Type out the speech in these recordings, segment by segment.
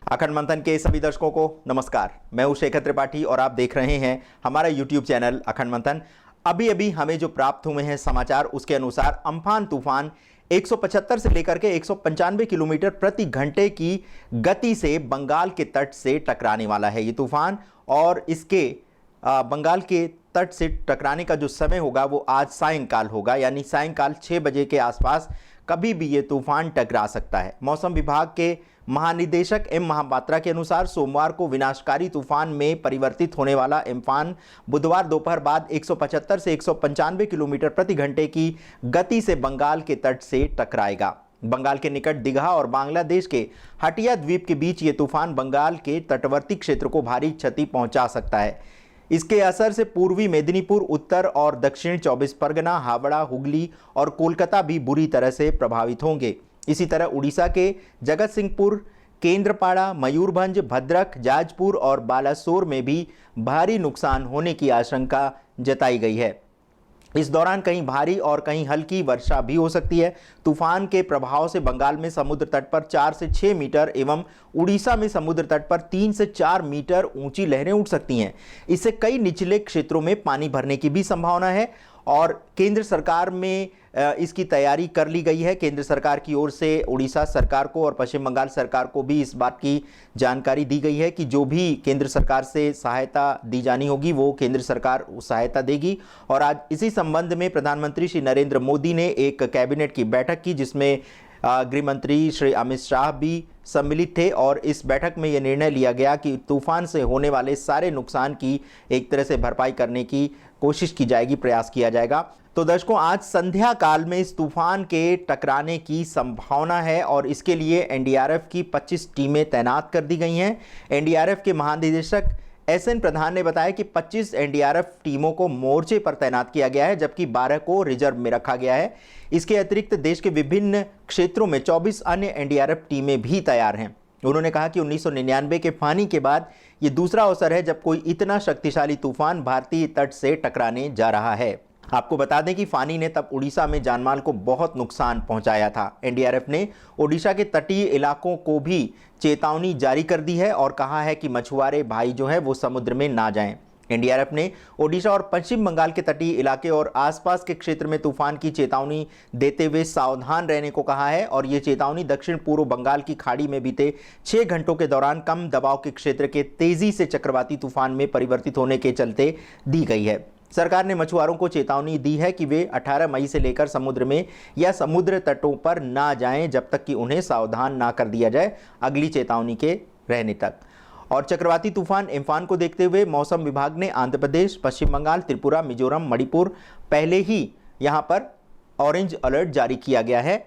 अखंड मंथन के सभी दर्शकों को नमस्कार। मैं हूं शेखर त्रिपाठी और आप देख रहे हैं हमारा यूट्यूब चैनल अखंड मंथन। अभी अभी हमें जो प्राप्त हुए हैं समाचार उसके अनुसार अम्फान तूफान 175 से लेकर के 195 किलोमीटर प्रति घंटे की गति से बंगाल के तट से टकराने वाला है ये तूफान। और इसके बंगाल के तट से टकराने का जो समय होगा वो आज सायंकाल होगा, यानी सायंकाल 6 बजे के आसपास कभी भी ये तूफान टकरा सकता है। मौसम विभाग के महानिदेशक एम महापात्रा के अनुसार सोमवार को विनाशकारी तूफान में परिवर्तित होने वाला अम्फान बुधवार दोपहर बाद 175 से 195 किलोमीटर प्रति घंटे की गति से बंगाल के तट से टकराएगा। बंगाल के निकट दीघा और बांग्लादेश के हटिया द्वीप के बीच ये तूफान बंगाल के तटवर्ती क्षेत्र को भारी क्षति पहुंचा सकता है। इसके असर से पूर्वी मेदिनीपुर, उत्तर और दक्षिण 24 परगना, हावड़ा, हुगली और कोलकाता भी बुरी तरह से प्रभावित होंगे। इसी तरह उड़ीसा के जगत सिंहपुर, केंद्रपाड़ा, मयूरभंज, भद्रक, जाजपुर और बालासोर में भी भारी नुकसान होने की आशंका जताई गई है। इस दौरान कहीं भारी और कहीं हल्की वर्षा भी हो सकती है। तूफान के प्रभाव से बंगाल में समुद्र तट पर 4 से 6 मीटर एवं उड़ीसा में समुद्र तट पर 3 से 4 मीटर ऊंची लहरें उठ सकती हैं। इससे कई निचले क्षेत्रों में पानी भरने की भी संभावना है और केंद्र सरकार में इसकी तैयारी कर ली गई है। केंद्र सरकार की ओर से उड़ीसा सरकार को और पश्चिम बंगाल सरकार को भी इस बात की जानकारी दी गई है कि जो भी केंद्र सरकार से सहायता दी जानी होगी वो केंद्र सरकार सहायता देगी। और आज इसी संबंध में प्रधानमंत्री श्री नरेंद्र मोदी ने एक कैबिनेट की बैठक की जिसमें गृह मंत्री श्री अमित शाह भी सम्मिलित थे और इस बैठक में यह निर्णय लिया गया कि तूफान से होने वाले सारे नुकसान की एक तरह से भरपाई करने की कोशिश की जाएगी, प्रयास किया जाएगा। तो दर्शकों, आज संध्या काल में इस तूफान के टकराने की संभावना है और इसके लिए एनडीआरएफ की 25 टीमें तैनात कर दी गई हैं। एनडीआरएफ के महानिदेशक एसएन प्रधान ने बताया कि 25 एनडीआरएफ टीमों को मोर्चे पर तैनात किया गया है जबकि 12 को रिजर्व में रखा गया है। इसके अतिरिक्त देश के विभिन्न क्षेत्रों में 24 अन्य एनडीआरएफ टीमें भी तैयार हैं। उन्होंने कहा कि 1999 के फानी के बाद ये दूसरा अवसर है जब कोई इतना शक्तिशाली तूफान भारतीय तट से टकराने जा रहा है। आपको बता दें कि फानी ने तब उड़ीसा में जानमाल को बहुत नुकसान पहुंचाया था। एनडीआरएफ ने ओडिशा के तटीय इलाकों को भी चेतावनी जारी कर दी है और कहा है कि मछुआरे भाई जो है वो समुद्र में ना जाएं। एनडीआरएफ ने ओडिशा और पश्चिम बंगाल के तटीय इलाके और आसपास के क्षेत्र में तूफान की चेतावनी देते हुए सावधान रहने को कहा है और ये चेतावनी दक्षिण पूर्व बंगाल की खाड़ी में बीते 6 घंटों के दौरान कम दबाव के क्षेत्र के तेजी से चक्रवाती तूफान में परिवर्तित होने के चलते दी गई है। सरकार ने मछुआरों को चेतावनी दी है कि वे 18 मई से लेकर समुद्र में या समुद्र तटों पर ना जाएं जब तक कि उन्हें सावधान ना कर दिया जाए, अगली चेतावनी के रहने तक। और चक्रवाती तूफान अम्फान को देखते हुए मौसम विभाग ने आंध्र प्रदेश, पश्चिम बंगाल, त्रिपुरा, मिजोरम, मणिपुर पहले ही यहां पर ऑरेंज अलर्ट जारी किया गया है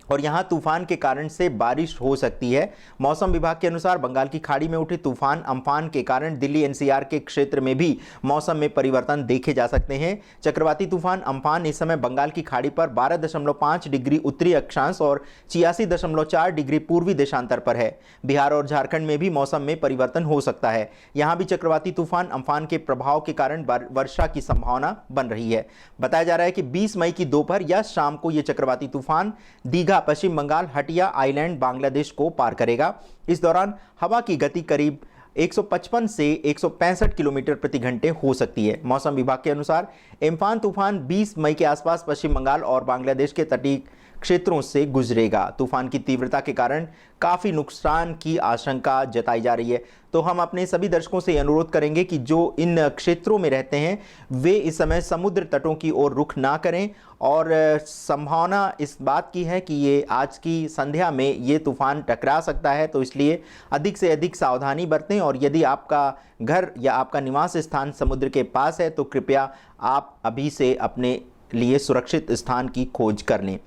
और यहां तूफान के कारण से बारिश हो सकती है। मौसम विभाग के अनुसार बंगाल की खाड़ी में उठे तूफान अम्फान के कारण दिल्ली एनसीआर के क्षेत्र में भी मौसम में परिवर्तन देखे जा सकते हैं। चक्रवाती तूफान अम्फान इस समय बंगाल की खाड़ी पर 12.5 डिग्री उत्तरी अक्षांश और 86.4 डिग्री पूर्वी देशांतर पर है। बिहार और झारखंड में भी मौसम में परिवर्तन हो सकता है। यहाँ भी चक्रवाती तूफान अम्फान के प्रभाव के कारण वर्षा की संभावना बन रही है। बताया जा रहा है कि 20 मई की दोपहर या शाम को यह चक्रवाती तूफान दीघा, पश्चिम बंगाल, हटिया आइलैंड, बांग्लादेश को पार करेगा। इस दौरान हवा की गति करीब 155 से 165 किलोमीटर प्रति घंटे हो सकती है। मौसम विभाग के अनुसार अम्फान तूफान 20 मई के आसपास पश्चिम बंगाल और बांग्लादेश के तटीय क्षेत्रों से गुजरेगा। तूफान की तीव्रता के कारण काफ़ी नुकसान की आशंका जताई जा रही है। तो हम अपने सभी दर्शकों से अनुरोध करेंगे कि जो इन क्षेत्रों में रहते हैं वे इस समय समुद्र तटों की ओर रुख ना करें और संभावना इस बात की है कि ये आज की संध्या में ये तूफान टकरा सकता है, तो इसलिए अधिक से अधिक सावधानी बरतें। और यदि आपका घर या आपका निवास स्थान समुद्र के पास है तो कृपया आप अभी से अपने लिए सुरक्षित स्थान की खोज कर लें।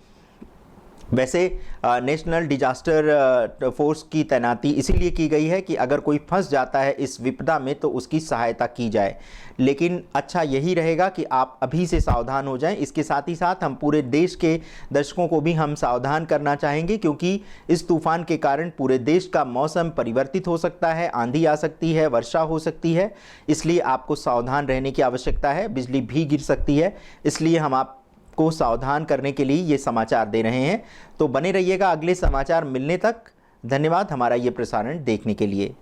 वैसे नेशनल डिजास्टर फोर्स की तैनाती इसीलिए की गई है कि अगर कोई फंस जाता है इस विपदा में तो उसकी सहायता की जाए, लेकिन अच्छा यही रहेगा कि आप अभी से सावधान हो जाएं। इसके साथ ही साथ हम पूरे देश के दर्शकों को भी हम सावधान करना चाहेंगे क्योंकि इस तूफान के कारण पूरे देश का मौसम परिवर्तित हो सकता है, आंधी आ सकती है, वर्षा हो सकती है, इसलिए आपको सावधान रहने की आवश्यकता है। बिजली भी गिर सकती है, इसलिए हम आप को सावधान करने के लिए ये समाचार दे रहे हैं। तो बने रहिएगा अगले समाचार मिलने तक। धन्यवाद हमारा ये प्रसारण देखने के लिए।